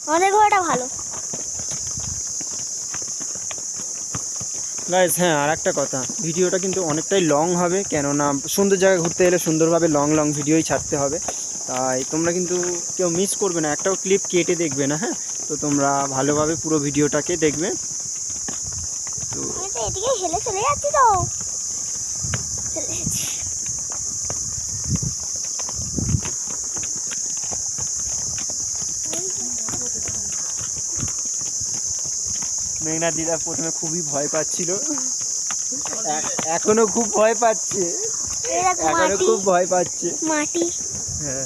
আমাদের ঘোড়াটা ভালো। গাইস হ্যাঁ, আর একটা কথা, ভিডিওটা কিন্তু অনেকটাই লং হবে, কেননা সুন্দর জায়গায় ঘুরতে গেলে সুন্দরভাবে লং ভিডিওই ছাড়তে হবে। তাই তোমরা কিন্তু কেউ মিস করবে না, একটাও ক্লিপ কেটে দেখবে না। হ্যাঁ, তো তোমরা ভালোভাবে পুরো ভিডিওটাকে দেখবে। তো আমি তো এদিকে হেলে চলে যাচ্ছি তো, চলে এসেছি। মেঘনা দিদা প্রথমে খুবই ভয় পাচ্ছিল, এখনো খুব ভয় পাচ্ছে, এখনো খুব ভয় পাচ্ছে। মাটি, হ্যাঁ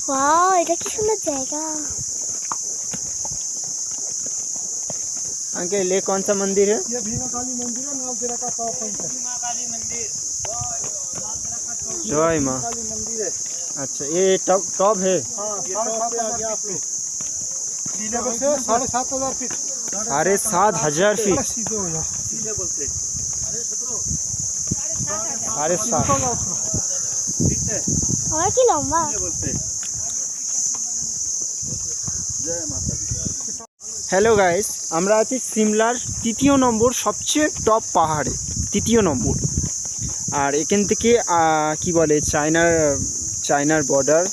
ওয়াও এটা কি সুন্দর জায়গা। अंकल ये कौन सा मंदिर है? ये भीमा काली मंदिर है, नालदेहरा का टॉप पॉइंट है। भीमा काली मंदिर, जय माँ काली मंदिर है। अच्छा, ये टॉप है। हाँ, 7,500 आप लोग नीले बस से 7,500 फीट। 7,500 फीट। सीधे हो जाओ, सीधे बोलते 7,500। और কি লম্বা। হ্যালো গাইস, আমরা আছি সিমলার 3য় নম্বর সবচেয়ে টপ পাহাড়ে, 3য় নম্বর। আর এখান থেকে কি বলে চায়নার বর্ডার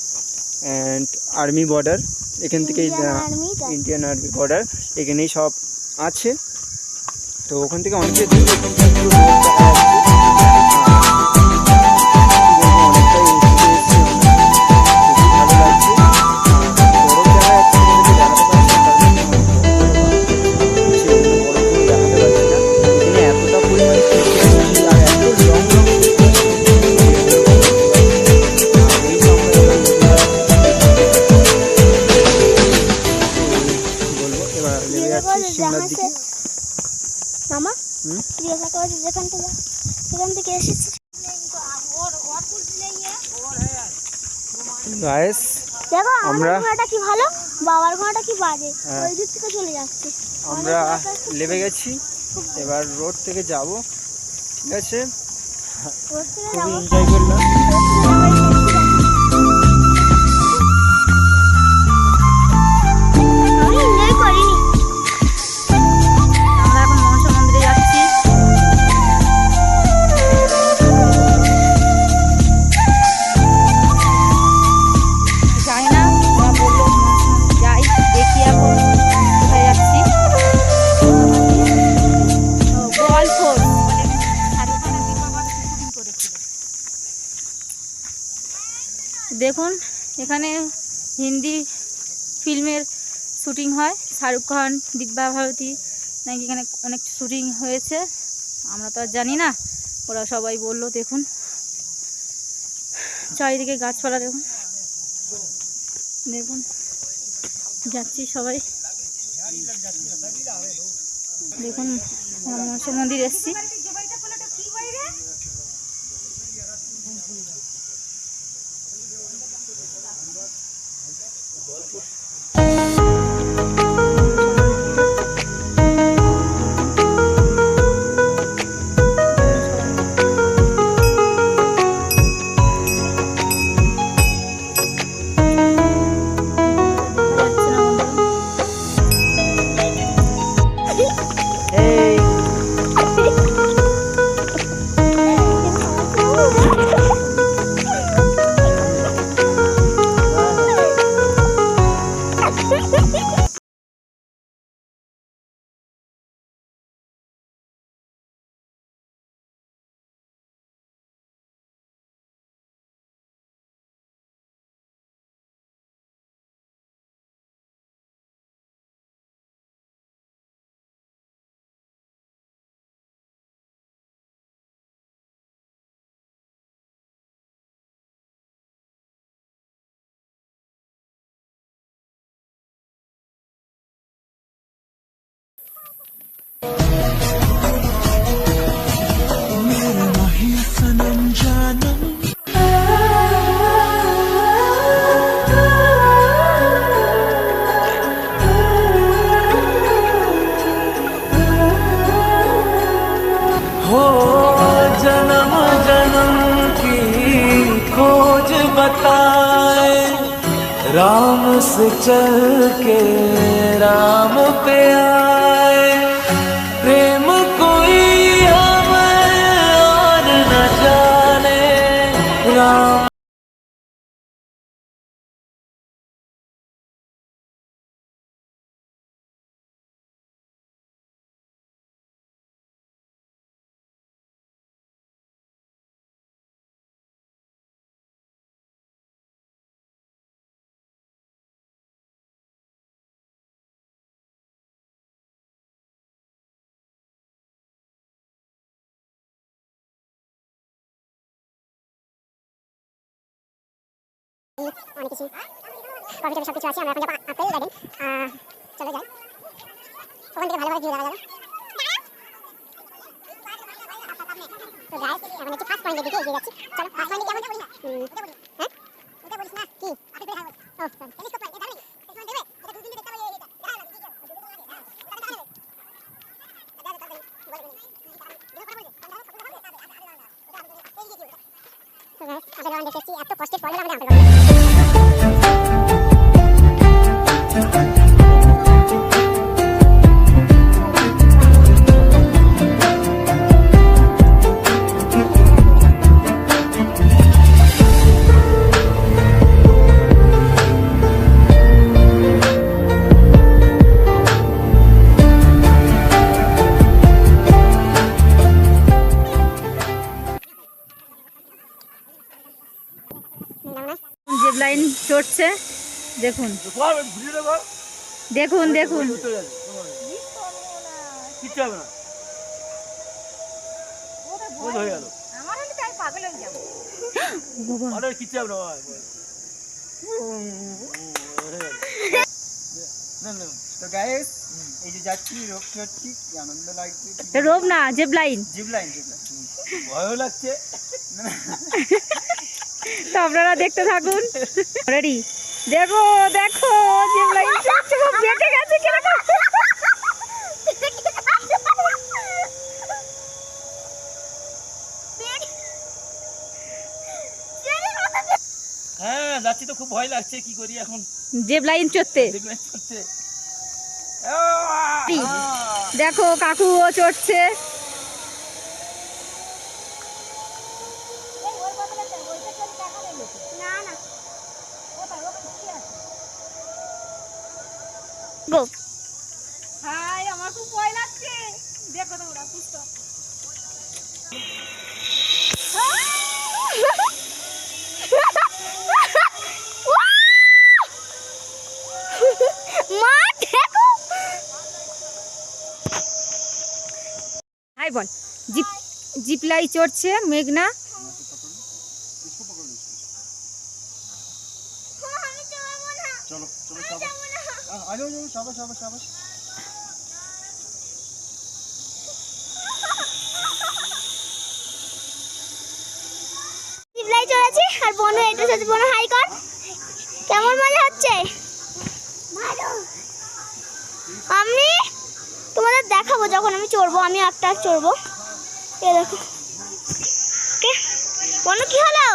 অ্যান্ড আর্মি বর্ডার, এখান থেকে ইন্ডিয়ান আর্মি বর্ডার এখানেই সব আছে। তো ওখান থেকে অনেকটাই দূর, এখান থেকে পুরো road দেখা যাচ্ছে। অনেকটাই ভালো লাগছে, বরফ দেখা যাচ্ছে, দেখাতে পারছি না, এখানে এতটা পরিমাণে আর এত লং বলবো। এবার লেগে যাচ্ছি সিমলার দিকে। মামা সেখান থেকে এসেছি। গাইস দেখো আমরা ঘোড়াটা কি ভালো, বাবার ঘোড়াটা কি বাজে, ওই দিক থেকে চলে যাচ্ছে। আমরা লেবে গেছি, এবার রোড থেকে যাব। ঠিক আছে, খুবই এনজয় করলাম। আমি এনজয় করিনি। আমরা এখন মনসা মন্দিরে যাচ্ছি। যাই না, ওরা বললো যাই, দেখি এখন কোথায় যাচ্ছি। গল্প দেখুন, এখানে হিন্দি ফিল্মের শুটিং হয়, শাহরুখ খান, দিব্যা ভারতী নাকি এখানে অনেক শুটিং হয়েছে, আমরা তো আর জানি না, ওরা সবাই বললো। দেখুন চারিদিকে গাছপালা, দেখুন দেখুন যাচ্ছি সবাই। দেখুন আমরা মনসা মন্দির এসেছি। हो जन्म जन्म की खोज बताए राम से चल के राम पे आए, प्रेम कोई हमें और न जाने राम। অনেক কিছু কবিতা সব কিছু আছে। আমরা এখন যাবো আপেল গার্ডেন, চলে যাই, ওখান থেকে ভালোভাবে ভিউ দেখা যাবে। তো গাইস আমরা হচ্ছে ফার্স্ট পয়েন্টের দিকে এগিয়ে যাচ্ছি। চলো ফার্স্ট পয়েন্টে কেমন যাবো? হ্যাঁ ওটা বলিস না কি? আপনি বের হও। ও টেলিস্কোপ পয়েন্ট এটা দাঁড়াবে, এটা দেবে, এটা দুদিন দেখতে পাবে। এটা তো গাইস আমরা রাউন্ড দেখেছি, এত কষ্টের পর আমরা রাউন্ড জিপ লাইন চড়ছে, দেখুন দেখুন দেখুন। তো গাইস এই যে যাচ্ছি রোপ চড়ছি, কি আনন্দ লাগছে। রোপ না, জিপ লাইন। জিপ লাইন ভয়ও লাগছে। তো আপনারা দেখতে থাকুন। রেডি, দেখো দেখো জিপ লাইন চড়ছে, বেঁচে গেছে কিরকম। হ্যাঁ যাচ্ছি তো, খুব ভয় লাগছে, কি করি এখন? জিপ লাইন চড়তে দেখো কাকুও চড়ছে। হাই, আমার খুব ভয় লাগছে, দেখো তোমরা পুষ্পা। হাই বল। জিপ লাইন চড়ছে মেঘনা। চলো চলো শাবাশ শাবাশ শাবাশ। জিপলাই চড়েছি আর বনু এটা সাথে বনু হাই কর। কেমন মজা হচ্ছে? ভালো। আমি তোমাদের দেখাবো যখন আমি চড়বো, আমি একটা চড়বো। এই দেখো ওকে বনু কি হলো?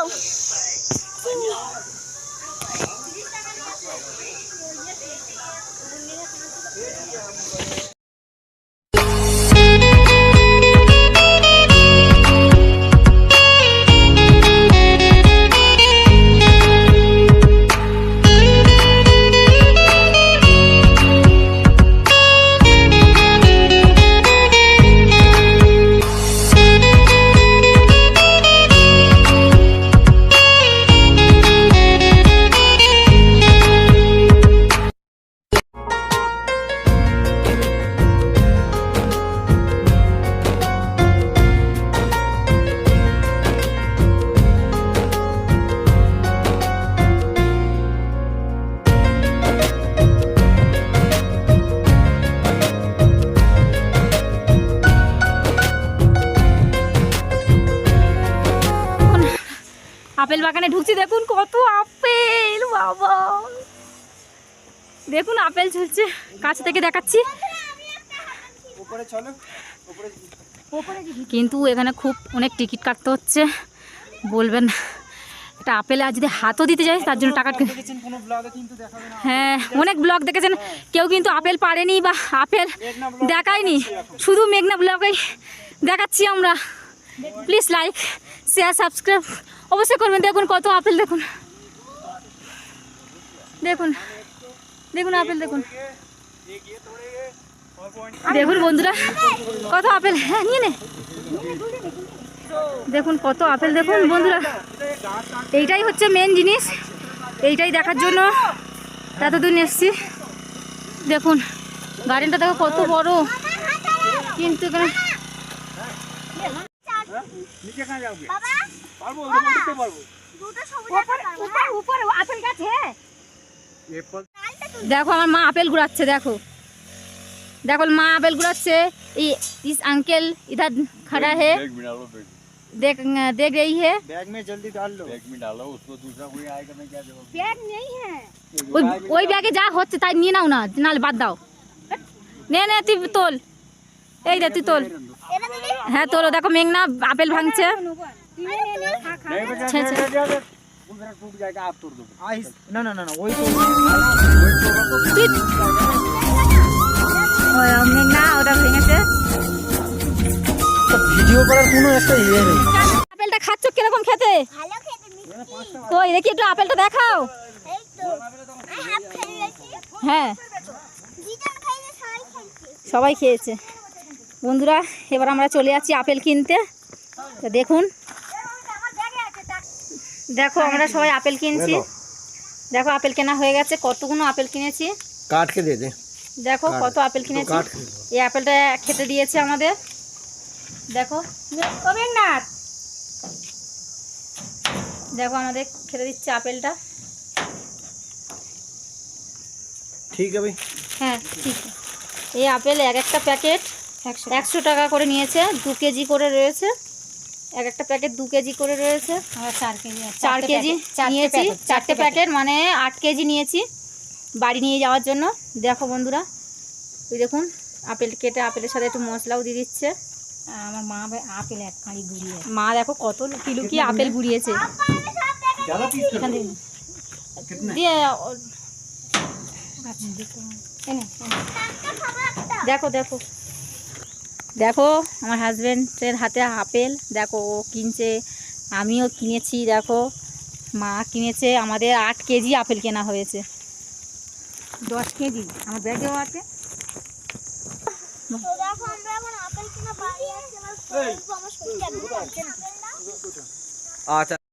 আপেল বাগানে ঢুকছি, দেখুন কত আপেল, বাবা দেখুন আপেল ঝুলছে, কাছ থেকে দেখাচ্ছি। উপরে চলো, কিন্তু এখানে খুব অনেক টিকিট কাটতে হচ্ছে, বলবেন একটা আপেল আর যদি হাতও দিতে যাই তার জন্য টাকা দেখেছেন কোনো ব্লগে কিন্তু দেখাবে না। হ্যাঁ অনেক ব্লগ দেখেছেন, কেউ কিন্তু আপেল পারেনি বা আপেল দেখায়নি, শুধু মেঘনা ব্লগেই দেখাচ্ছি আমরা। প্লিজ লাইক শেয়ার সাবস্ক্রাইব অবশ্যই করবেন। দেখুন কত আপেল, দেখুন দেখুন দেখুন আপেল দেখুন, দেখুন বন্ধুরা কত আপেল। হ্যাঁ নিয়ে নে, দেখুন কত আপেল দেখুন বন্ধুরা। এইটাই হচ্ছে মেন জিনিস, এইটাই দেখার জন্য এতদিন এসছি। দেখুন গার্ডেনটা দেখো কত বড়, কিন্তু এখানে দেখো আমার মা আপেল ঘুরাচ্ছে, দেখো দেখো মা আপেल घुराচ্ছে। इस अंकल इधर खड़ा है, देख देख रही है। बैग में जल्दी डाल लो। बैग नहीं है, ওই ব্যাগে যা হচ্ছে তাই নিয়ে নাও না, নালে বাদ দাও। নে নে তুই তোল, এই দে তুই তোল। হ্যাঁ তোলো, দেখো মেঘনা আপেল ভাঙছে। না না না না ওই তো মেঘনা ওটা ভেঙেছে। ভিডিও করার কোনো একটা ইয়ে নেই। আপেলটা খাচ্ছ কিরকম খেতে? ভালো খেতে মিষ্টি। তো দেখি একটু আপেলটা দেখাও। এই তো হাফ খেয়ে গেছি। হ্যাঁ জিজান খাইলে সবাই খাইছে। সবাই খেয়েছে। বন্ধুরা এবার আমরা চলে যাচ্ছি আপেল কিনতে। তো দেখুন, দেখো আমরা সবাই আপেল কিনছি। দেখো আপেল কেনা হয়ে গেছে, কতগুলো আপেল কিনেছি। काट के दे दे। দেখো কত আপেল কিনেছি। এই আপেলটা খেতে দিয়েছে আমাদের। দেখো ও মেঘনাথ, দেখো আমাদের খেতে দিচ্ছে আপেলটা। ठीक है भाई। হ্যাঁ ঠিক। এই আপেল এক একটা প্যাকেট 100 টাকা করে নিয়েছে, 2 কেজি করে রয়েছে। এক একটা প্যাকেট 2 কেজি করে রয়েছে। 4 কেজি নিয়েছি, 4টে প্যাকেট মানে 8 কেজি নিয়েছি বাড়ি নিয়ে যাওয়ার জন্য। দেখো বন্ধুরা ওই দেখুন আপেল কেটে আপেলের সাথে একটু মশলাও দিয়ে দিচ্ছে। আমার মা আপেল এক কাঁড়ি গুড়িয়ে, মা দেখো কত কিলো কি আপেল গুড়িয়েছে। এখান থেকে দিয়ে দেখো দেখো দেখো আমার হাজব্যান্ডের হাতে আপেল, দেখো ও কিনছে, আমিও কিনেছি। দেখো মা কিনেছে, আমাদের 8 কেজি আপেল কেনা হয়েছে। 10 কেজি আমার ব্যাগেও আছে। তো দেখো আমরা এখন আপেল কিনা বাড়ি আসছি, আমার শরীর আমার শরীর একদম পাচ্ছে না। আচ্ছা